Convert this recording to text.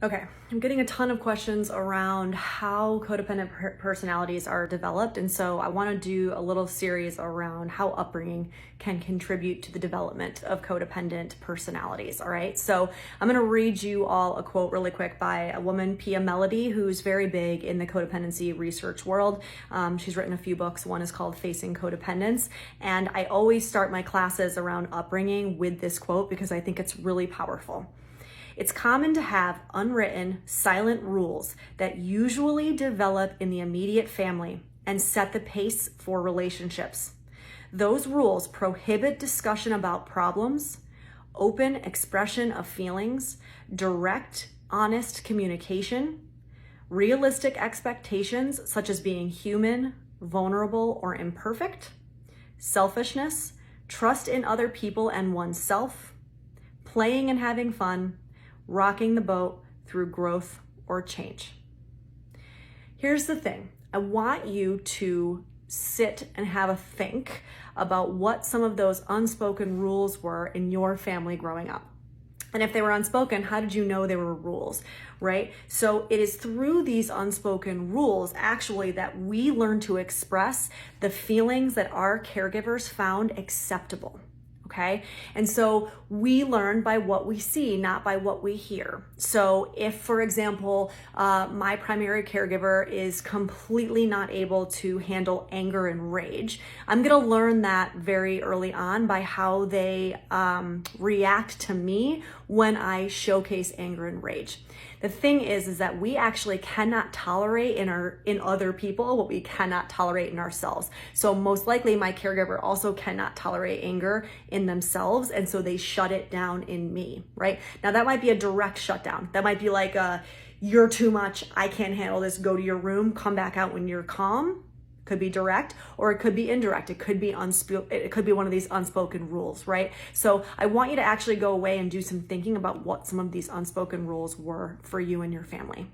Okay, I'm getting a ton of questions around how codependent personalities are developed. And so I want to do a little series around how upbringing can contribute to the development of codependent personalities. All right, so I'm going to read you all a quote really quick by a woman, Pia Mellody, who's very big in the codependency research world. She's written a few books. One is called Facing Codependence. And I always start my classes around upbringing with this quote because I think it's really powerful. It's common to have unwritten, silent rules that usually develop in the immediate family and set the pace for relationships. Those rules prohibit discussion about problems, open expression of feelings, direct, honest communication, realistic expectations such as being human, vulnerable, or imperfect, selfishness, trust in other people and oneself, playing and having fun, rocking the boat through growth or change. Here's the thing. I want you to sit and have a think about what some of those unspoken rules were in your family growing up. And if they were unspoken, how did you know they were rules, right? So it is through these unspoken rules actually that we learn to express the feelings that our caregivers found acceptable. Okay. And so we learn by what we see, not by what we hear. So if, for example, my primary caregiver is completely not able to handle anger and rage, I'm going to learn that very early on by how they react to me when I showcase anger and rage. The thing is that we actually cannot tolerate in other people what we cannot tolerate in ourselves. So most likely my caregiver also cannot tolerate anger in themselves, and so they shut it down in me, right? Now that might be a direct shutdown. That might be like you're too much, I can't handle this, go to your room, come back out when you're calm. Could be direct, or it could be indirect. It could be it could be one of these unspoken rules, right? So I want you to actually go away and do some thinking about what some of these unspoken rules were for you and your family.